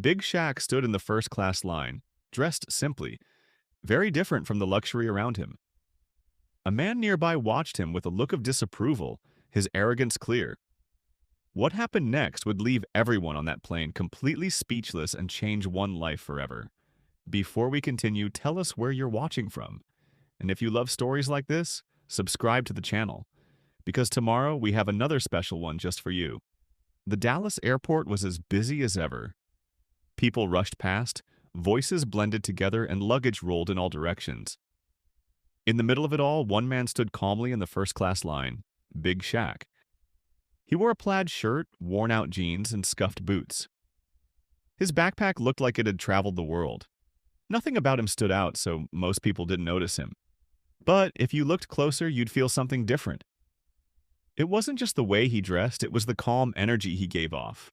Big Shaq stood in the first-class line, dressed simply, very different from the luxury around him. A man nearby watched him with a look of disapproval, his arrogance clear. What happened next would leave everyone on that plane completely speechless and change one life forever. Before we continue, tell us where you're watching from. And if you love stories like this, subscribe to the channel, because tomorrow we have another special one just for you. The Dallas airport was as busy as ever. People rushed past, voices blended together, and luggage rolled in all directions. In the middle of it all, one man stood calmly in the first-class line, Big Shaq. He wore a plaid shirt, worn-out jeans, and scuffed boots. His backpack looked like it had traveled the world. Nothing about him stood out, so most people didn't notice him. But if you looked closer, you'd feel something different. It wasn't just the way he dressed, it was the calm energy he gave off.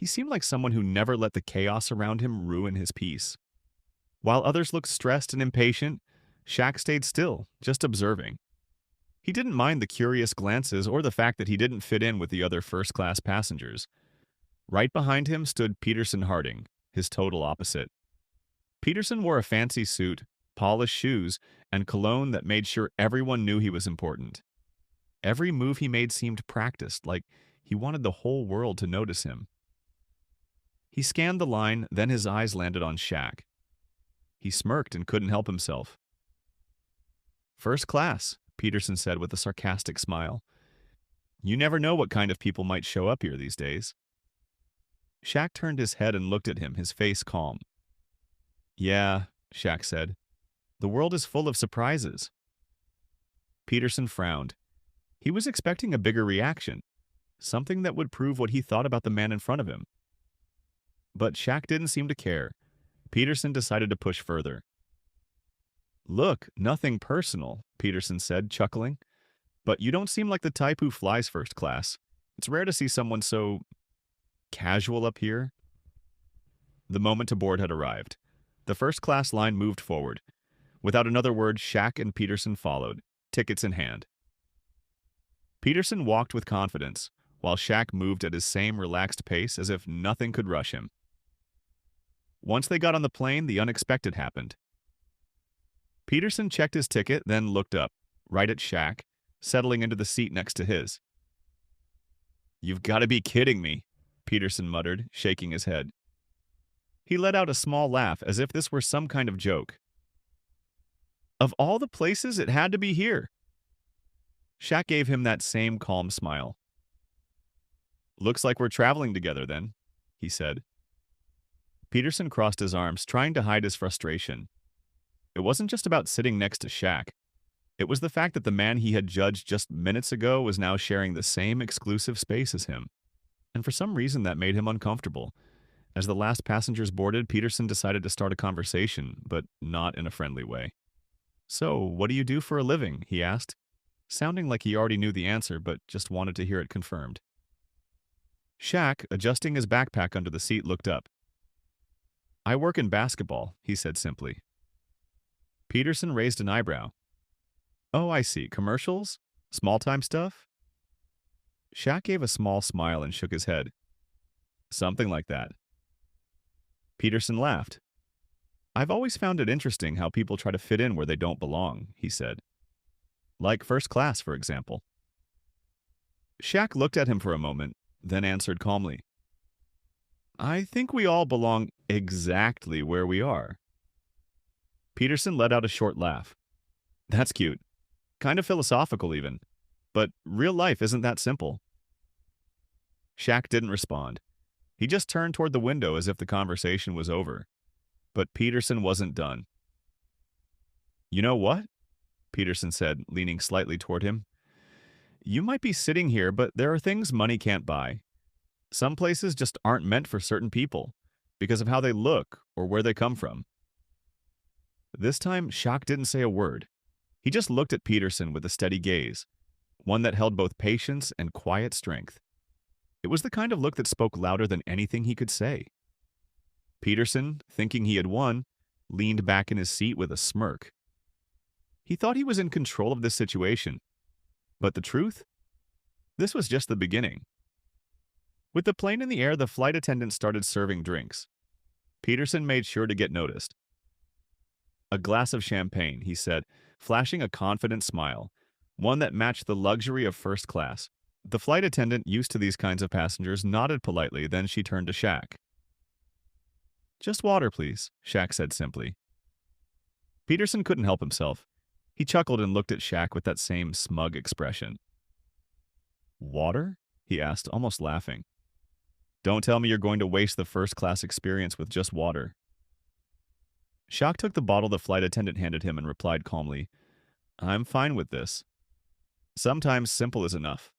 He seemed like someone who never let the chaos around him ruin his peace. While others looked stressed and impatient, Shaq stayed still, just observing. He didn't mind the curious glances or the fact that he didn't fit in with the other first-class passengers. Right behind him stood Peterson Harding, his total opposite. Peterson wore a fancy suit, polished shoes, and cologne that made sure everyone knew he was important. Every move he made seemed practiced, like he wanted the whole world to notice him. He scanned the line, then his eyes landed on Shaq. He smirked and couldn't help himself. "First class," Peterson said with a sarcastic smile. "You never know what kind of people might show up here these days." Shaq turned his head and looked at him, his face calm. "Yeah," Shaq said. "The world is full of surprises." Peterson frowned. He was expecting a bigger reaction, something that would prove what he thought about the man in front of him. But Shaq didn't seem to care. Peterson decided to push further. "Look, nothing personal," Peterson said, chuckling. "But you don't seem like the type who flies first class. It's rare to see someone so casual up here." The moment to board had arrived. The first-class line moved forward. Without another word, Shaq and Peterson followed, tickets in hand. Peterson walked with confidence, while Shaq moved at his same relaxed pace as if nothing could rush him. Once they got on the plane, the unexpected happened. Peterson checked his ticket, then looked up, right at Shaq, settling into the seat next to his. "You've got to be kidding me," Peterson muttered, shaking his head. He let out a small laugh, as if this were some kind of joke. "Of all the places, it had to be here." Shaq gave him that same calm smile. "Looks like we're traveling together then," he said. Peterson crossed his arms, trying to hide his frustration. It wasn't just about sitting next to Shaq. It was the fact that the man he had judged just minutes ago was now sharing the same exclusive space as him. And for some reason that made him uncomfortable. As the last passengers boarded, Peterson decided to start a conversation, but not in a friendly way. "So, what do you do for a living?" he asked, sounding like he already knew the answer but just wanted to hear it confirmed. Shaq, adjusting his backpack under the seat, looked up. "I work in basketball," he said simply. Peterson raised an eyebrow. "Oh, I see. Commercials? Small-time stuff?" Shaq gave a small smile and shook his head. "Something like that." Peterson laughed. "I've always found it interesting how people try to fit in where they don't belong," he said. "Like first class, for example." Shaq looked at him for a moment, then answered calmly. "I think we all belong exactly where we are." Peterson let out a short laugh. "That's cute. Kind of philosophical, even. But real life isn't that simple." Shaq didn't respond. He just turned toward the window as if the conversation was over. But Peterson wasn't done. "You know what?" Peterson said, leaning slightly toward him. "You might be sitting here, but there are things money can't buy. Some places just aren't meant for certain people, because of how they look or where they come from." This time, Shaq didn't say a word. He just looked at Peterson with a steady gaze, one that held both patience and quiet strength. It was the kind of look that spoke louder than anything he could say. Peterson, thinking he had won, leaned back in his seat with a smirk. He thought he was in control of this situation. But the truth? This was just the beginning. With the plane in the air, the flight attendant started serving drinks. Peterson made sure to get noticed. "A glass of champagne," he said, flashing a confident smile, one that matched the luxury of first class. The flight attendant, used to these kinds of passengers, nodded politely, then she turned to Shaq. "Just water, please," Shaq said simply. Peterson couldn't help himself. He chuckled and looked at Shaq with that same smug expression. "Water?" he asked, almost laughing. "Don't tell me you're going to waste the first-class experience with just water." Shaq took the bottle the flight attendant handed him and replied calmly, "I'm fine with this. Sometimes simple is enough."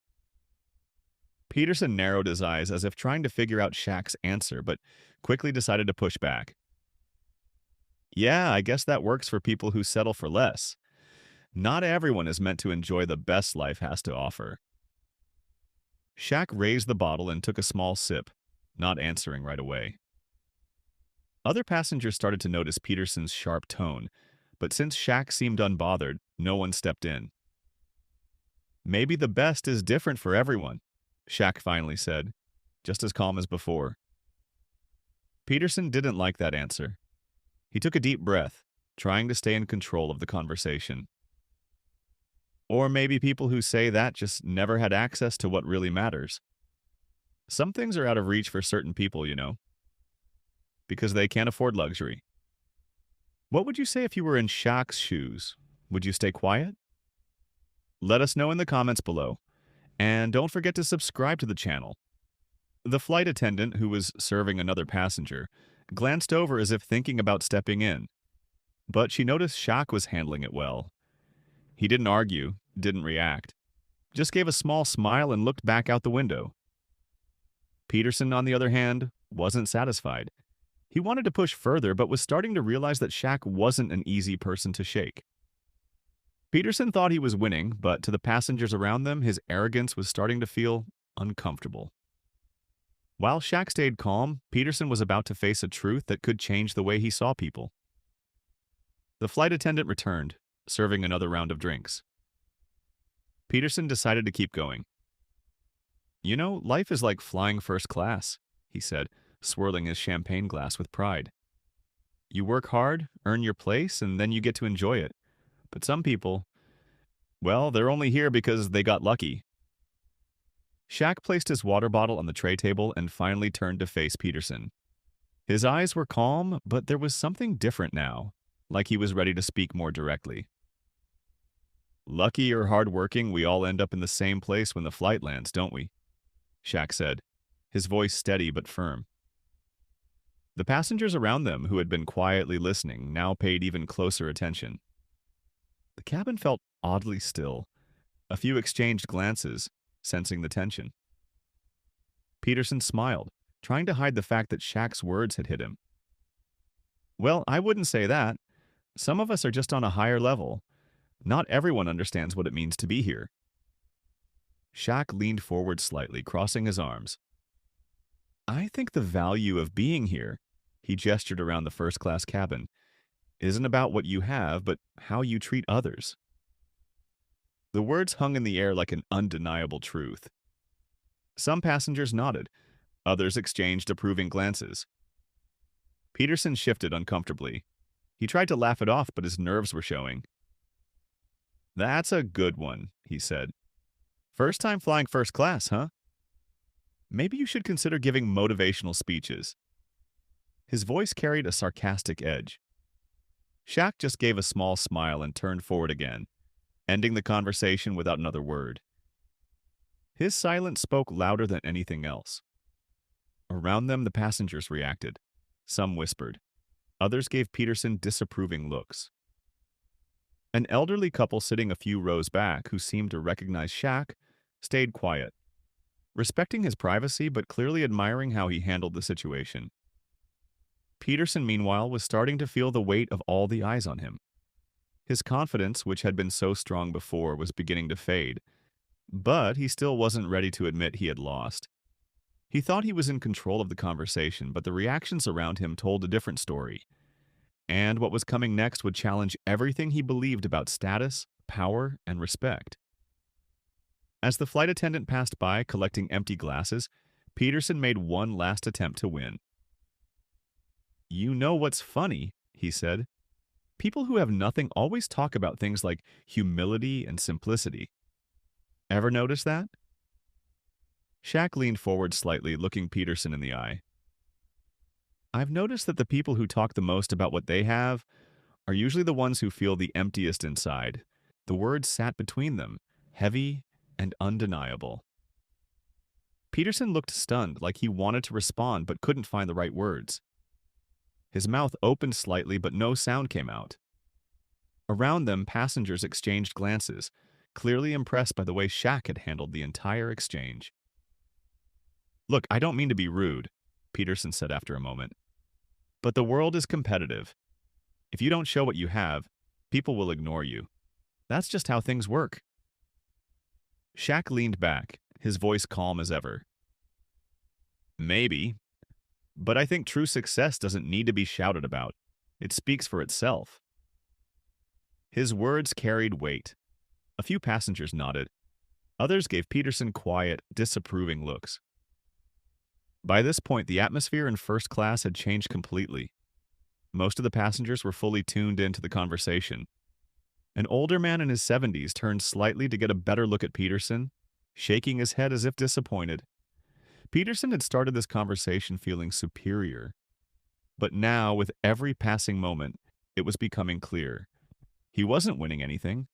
Peterson narrowed his eyes as if trying to figure out Shaq's answer, but quickly decided to push back. "Yeah, I guess that works for people who settle for less. Not everyone is meant to enjoy the best life has to offer." Shaq raised the bottle and took a small sip, not answering right away. Other passengers started to notice Peterson's sharp tone, but since Shaq seemed unbothered, no one stepped in. "Maybe the best is different for everyone," Shaq finally said, just as calm as before. Peterson didn't like that answer. He took a deep breath, trying to stay in control of the conversation. Or maybe people who say that just never had access to what really matters. Some things are out of reach for certain people, because they can't afford luxury. What would you say if you were in Shaq's shoes? Would you stay quiet? Let us know in the comments below. And don't forget to subscribe to the channel. The flight attendant, who was serving another passenger, glanced over as if thinking about stepping in. But she noticed Shaq was handling it well. He didn't argue, didn't react, just gave a small smile and looked back out the window. Peterson, on the other hand, wasn't satisfied. He wanted to push further, but was starting to realize that Shaq wasn't an easy person to shake. Peterson thought he was winning, but to the passengers around them, his arrogance was starting to feel uncomfortable. While Shaq stayed calm, Peterson was about to face a truth that could change the way he saw people. The flight attendant returned, serving another round of drinks. Peterson decided to keep going. Life is like flying first class," he said, swirling his champagne glass with pride. "You work hard, earn your place, and then you get to enjoy it. But some people, well, they're only here because they got lucky." Shaq placed his water bottle on the tray table and finally turned to face Peterson. His eyes were calm, but there was something different now, like he was ready to speak more directly. "Lucky or hardworking, we all end up in the same place when the flight lands, don't we?" Shaq said, his voice steady but firm. The passengers around them, who had been quietly listening, now paid even closer attention. The cabin felt oddly still. A few exchanged glances, sensing the tension. Peterson smiled, trying to hide the fact that Shaq's words had hit him. "Well, I wouldn't say that. Some of us are just on a higher level. Not everyone understands what it means to be here." Shaq leaned forward slightly, crossing his arms. "I think the value of being here," he gestured around the first-class cabin, "isn't about what you have, but how you treat others." The words hung in the air like an undeniable truth. Some passengers nodded. Others exchanged approving glances. Peterson shifted uncomfortably. He tried to laugh it off, but his nerves were showing. "That's a good one," he said. "First time flying first class, huh? Maybe you should consider giving motivational speeches." His voice carried a sarcastic edge. Shaq just gave a small smile and turned forward again, ending the conversation without another word. His silence spoke louder than anything else. Around them, the passengers reacted. Some whispered. Others gave Peterson disapproving looks. An elderly couple sitting a few rows back, who seemed to recognize Shaq, stayed quiet, respecting his privacy but clearly admiring how he handled the situation. Peterson, meanwhile, was starting to feel the weight of all the eyes on him. His confidence, which had been so strong before, was beginning to fade, but he still wasn't ready to admit he had lost. He thought he was in control of the conversation, but the reactions around him told a different story. And what was coming next would challenge everything he believed about status, power, and respect. As the flight attendant passed by collecting empty glasses, Peterson made one last attempt to win. You know what's funny, he said. People who have nothing always talk about things like humility and simplicity. Ever notice that? Shaq leaned forward slightly, looking Peterson in the eye. I've noticed that the people who talk the most about what they have are usually the ones who feel the emptiest inside. The words sat between them, heavy and undeniable. Peterson looked stunned, like he wanted to respond but couldn't find the right words. His mouth opened slightly, but no sound came out. Around them, passengers exchanged glances, clearly impressed by the way Shaq had handled the entire exchange. Look, I don't mean to be rude, Peterson said after a moment, but the world is competitive. If you don't show what you have, people will ignore you. That's just how things work. Shaq leaned back, his voice calm as ever. Maybe, but I think true success doesn't need to be shouted about. It speaks for itself. His words carried weight. A few passengers nodded. Others gave Peterson quiet, disapproving looks. By this point, the atmosphere in first class had changed completely. Most of the passengers were fully tuned into the conversation. An older man in his 70s turned slightly to get a better look at Peterson, shaking his head as if disappointed. Peterson had started this conversation feeling superior. But now, with every passing moment, it was becoming clear. He wasn't winning anything.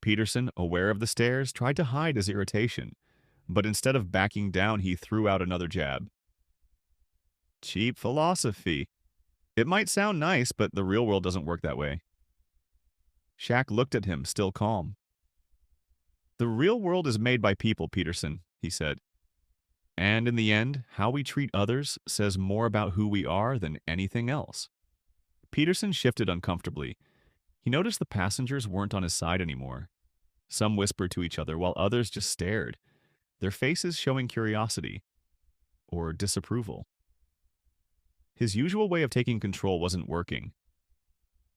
Peterson, aware of the stares, tried to hide his irritation, but instead of backing down, he threw out another jab. Cheap philosophy. It might sound nice, but the real world doesn't work that way. Shaq looked at him, still calm. The real world is made by people, Peterson, he said. And in the end, how we treat others says more about who we are than anything else. Peterson shifted uncomfortably. He noticed the passengers weren't on his side anymore. Some whispered to each other while others just stared, their faces showing curiosity or disapproval. His usual way of taking control wasn't working.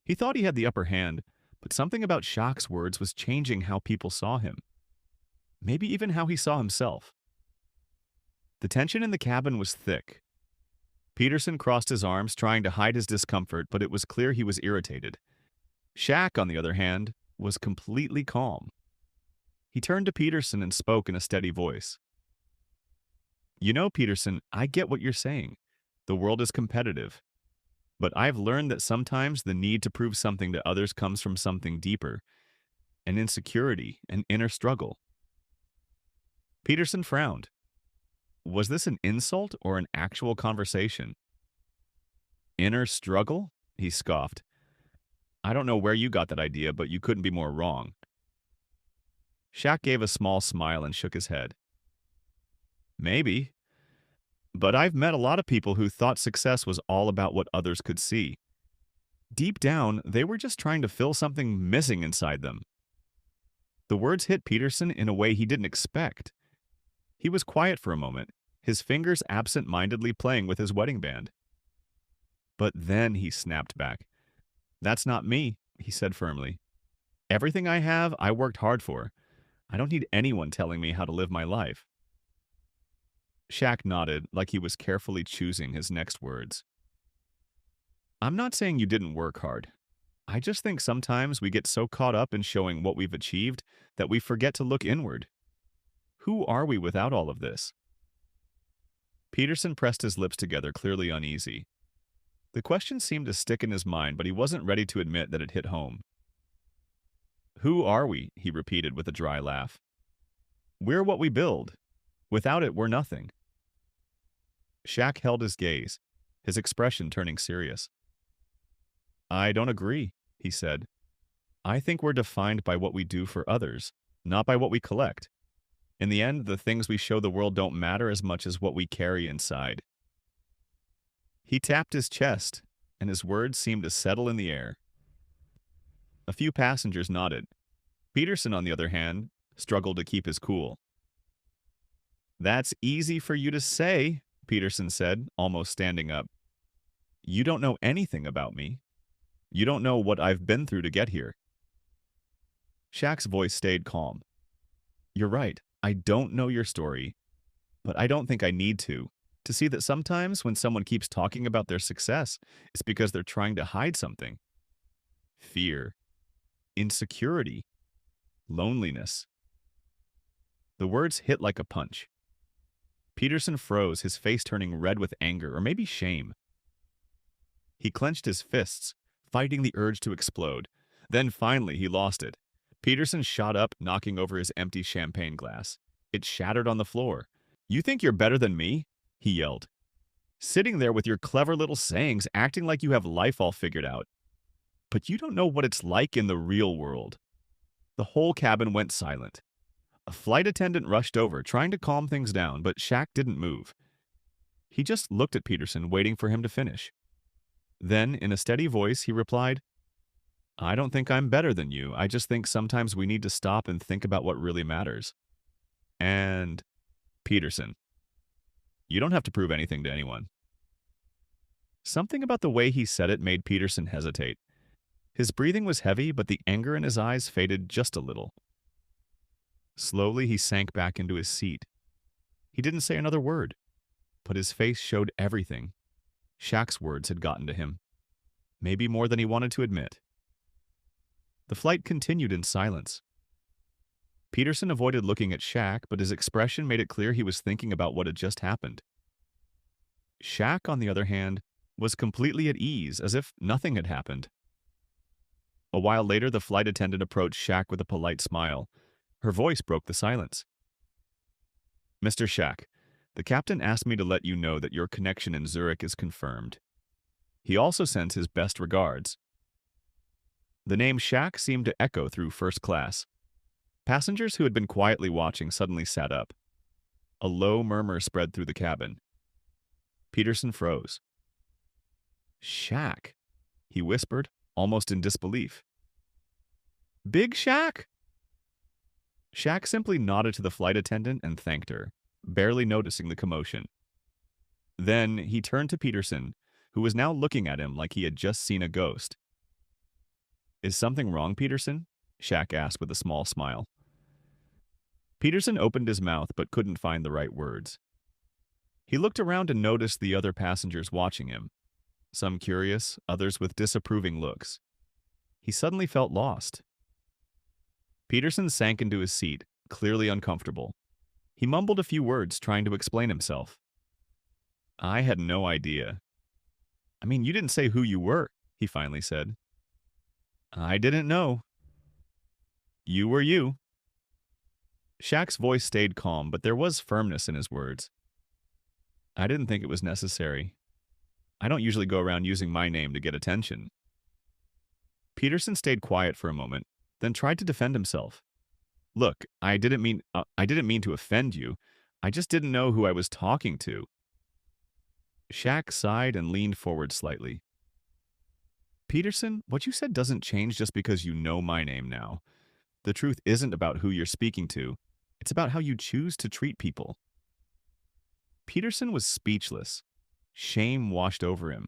He thought he had the upper hand, but something about Shaq's words was changing how people saw him. Maybe even how he saw himself. The tension in the cabin was thick. Peterson crossed his arms, trying to hide his discomfort, but it was clear he was irritated. Shaq, on the other hand, was completely calm. He turned to Peterson and spoke in a steady voice. You know, Peterson, I get what you're saying. The world is competitive. But I've learned that sometimes the need to prove something to others comes from something deeper, an insecurity, an inner struggle. Peterson frowned. Was this an insult or an actual conversation? Inner struggle? He scoffed. I don't know where you got that idea, but you couldn't be more wrong. Shaq gave a small smile and shook his head. Maybe. But I've met a lot of people who thought success was all about what others could see. Deep down, they were just trying to fill something missing inside them. The words hit Peterson in a way he didn't expect. He was quiet for a moment, his fingers absent-mindedly playing with his wedding band. But then he snapped back. That's not me, he said firmly. Everything I have, I worked hard for. I don't need anyone telling me how to live my life. Shaq nodded, like he was carefully choosing his next words. I'm not saying you didn't work hard. I just think sometimes we get so caught up in showing what we've achieved that we forget to look inward. Who are we without all of this? Peterson pressed his lips together, clearly uneasy. The question seemed to stick in his mind, but he wasn't ready to admit that it hit home. Who are we? He repeated with a dry laugh. We're what we build. Without it, we're nothing. Shaq held his gaze, his expression turning serious. I don't agree, he said. I think we're defined by what we do for others, not by what we collect. In the end, the things we show the world don't matter as much as what we carry inside. He tapped his chest, and his words seemed to settle in the air. A few passengers nodded. Peterson, on the other hand, struggled to keep his cool. That's easy for you to say, Peterson said, almost standing up. You don't know anything about me. You don't know what I've been through to get here. Shaq's voice stayed calm. You're right. I don't know your story, but I don't think I need to. To see that sometimes when someone keeps talking about their success, it's because they're trying to hide something. Fear, insecurity, loneliness. The words hit like a punch. Peterson froze, his face turning red with anger or maybe shame. He clenched his fists, fighting the urge to explode. Then finally he lost it. Peterson shot up, knocking over his empty champagne glass. It shattered on the floor. "You think you're better than me?" he yelled. "Sitting there with your clever little sayings, acting like you have life all figured out. But you don't know what it's like in the real world." The whole cabin went silent. A flight attendant rushed over, trying to calm things down, but Shaq didn't move. He just looked at Peterson, waiting for him to finish. Then, in a steady voice, he replied, "I don't think I'm better than you. I just think sometimes we need to stop and think about what really matters. And, Peterson, you don't have to prove anything to anyone." Something about the way he said it made Peterson hesitate. His breathing was heavy, but the anger in his eyes faded just a little. Slowly, he sank back into his seat. He didn't say another word, but his face showed everything. Shaq's words had gotten to him, maybe more than he wanted to admit. The flight continued in silence. Peterson avoided looking at Shaq, but his expression made it clear he was thinking about what had just happened. Shaq, on the other hand, was completely at ease, as if nothing had happened. A while later, the flight attendant approached Shaq with a polite smile. Her voice broke the silence. "Mr. Shaq, the captain asked me to let you know that your connection in Zurich is confirmed. He also sends his best regards." The name Shaq seemed to echo through first class. Passengers who had been quietly watching suddenly sat up. A low murmur spread through the cabin. Peterson froze. "Shaq," he whispered, almost in disbelief. "Big Shaq?" Shaq simply nodded to the flight attendant and thanked her, barely noticing the commotion. Then he turned to Peterson, who was now looking at him like he had just seen a ghost. "Is something wrong, Peterson?" Shaq asked with a small smile. Peterson opened his mouth but couldn't find the right words. He looked around and noticed the other passengers watching him, some curious, others with disapproving looks. He suddenly felt lost. Peterson sank into his seat, clearly uncomfortable. He mumbled a few words, trying to explain himself. "I had no idea." "I mean, you didn't say who you were," he finally said. "I didn't know." "You were you." Shaq's voice stayed calm, but there was firmness in his words. "I didn't think it was necessary. I don't usually go around using my name to get attention." Peterson stayed quiet for a moment, then tried to defend himself. "Look, I didn't mean to offend you. I just didn't know who I was talking to." Shaq sighed and leaned forward slightly. "Peterson, what you said doesn't change just because you know my name now. The truth isn't about who you're speaking to. It's about how you choose to treat people." Peterson was speechless. Shame washed over him.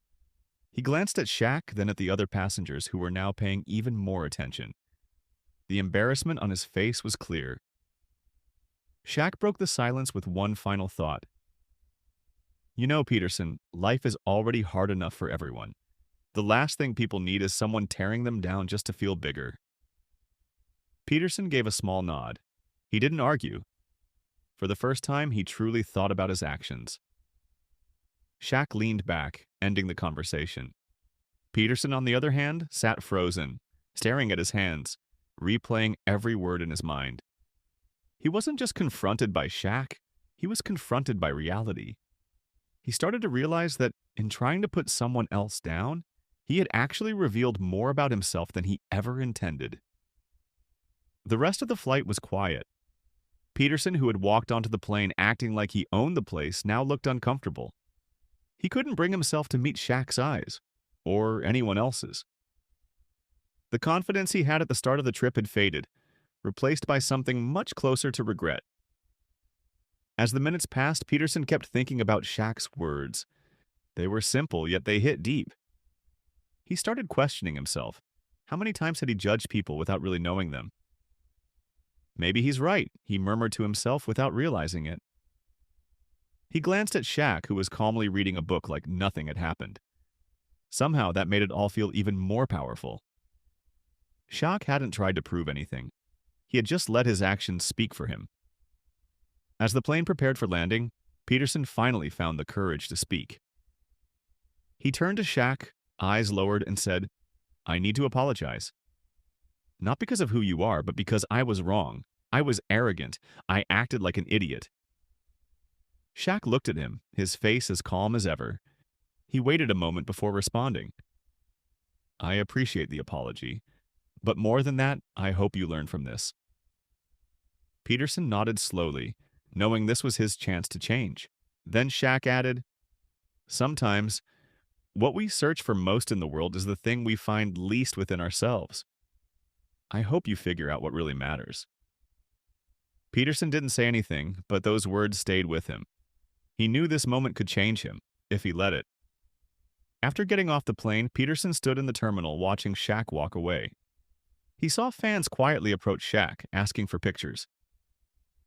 He glanced at Shaq, then at the other passengers who were now paying even more attention. The embarrassment on his face was clear. Shaq broke the silence with one final thought. "You know, Peterson, life is already hard enough for everyone. The last thing people need is someone tearing them down just to feel bigger." Peterson gave a small nod. He didn't argue. For the first time, he truly thought about his actions. Shaq leaned back, ending the conversation. Peterson, on the other hand, sat frozen, staring at his hands, replaying every word in his mind. He wasn't just confronted by Shaq, he was confronted by reality. He started to realize that in trying to put someone else down, he had actually revealed more about himself than he ever intended. The rest of the flight was quiet. Peterson, who had walked onto the plane acting like he owned the place, now looked uncomfortable. He couldn't bring himself to meet Shaq's eyes, or anyone else's. The confidence he had at the start of the trip had faded, replaced by something much closer to regret. As the minutes passed, Peterson kept thinking about Shaq's words. They were simple, yet they hit deep. He started questioning himself. How many times had he judged people without really knowing them? "Maybe he's right," he murmured to himself without realizing it. He glanced at Shaq, who was calmly reading a book like nothing had happened. Somehow that made it all feel even more powerful. Shaq hadn't tried to prove anything. He had just let his actions speak for him. As the plane prepared for landing, Peterson finally found the courage to speak. He turned to Shaq, eyes lowered, and said, "I need to apologize. Not because of who you are, but because I was wrong. I was arrogant. I acted like an idiot." Shaq looked at him, his face as calm as ever. He waited a moment before responding. "I appreciate the apology, but more than that, I hope you learn from this." Peterson nodded slowly, knowing this was his chance to change. Then Shaq added, "Sometimes, what we search for most in the world is the thing we find least within ourselves. I hope you figure out what really matters." Peterson didn't say anything, but those words stayed with him. He knew this moment could change him, if he let it. After getting off the plane, Peterson stood in the terminal watching Shaq walk away. He saw fans quietly approach Shaq, asking for pictures.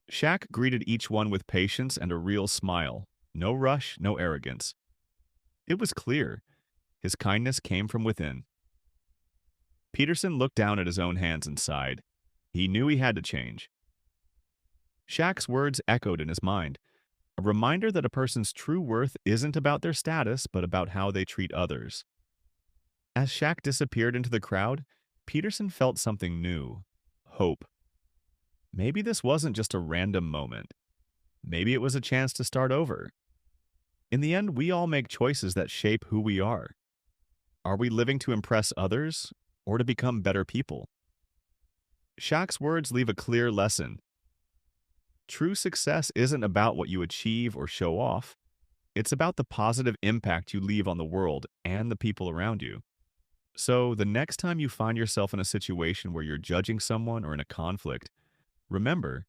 Shaq greeted each one with patience and a real smile. No rush, no arrogance. It was clear. His kindness came from within. Peterson looked down at his own hands and sighed. He knew he had to change. Shaq's words echoed in his mind, a reminder that a person's true worth isn't about their status, but about how they treat others. As Shaq disappeared into the crowd, Peterson felt something new. Hope. Maybe this wasn't just a random moment. Maybe it was a chance to start over. In the end, we all make choices that shape who we are. Are we living to impress others or to become better people? Shaq's words leave a clear lesson. True success isn't about what you achieve or show off. It's about the positive impact you leave on the world and the people around you. So, the next time you find yourself in a situation where you're judging someone or in a conflict, remember,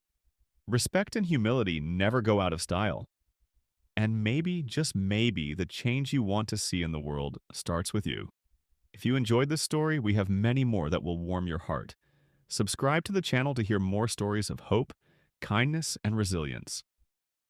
respect and humility never go out of style. And maybe, just maybe, the change you want to see in the world starts with you. If you enjoyed this story, we have many more that will warm your heart. Subscribe to the channel to hear more stories of hope, kindness, and resilience.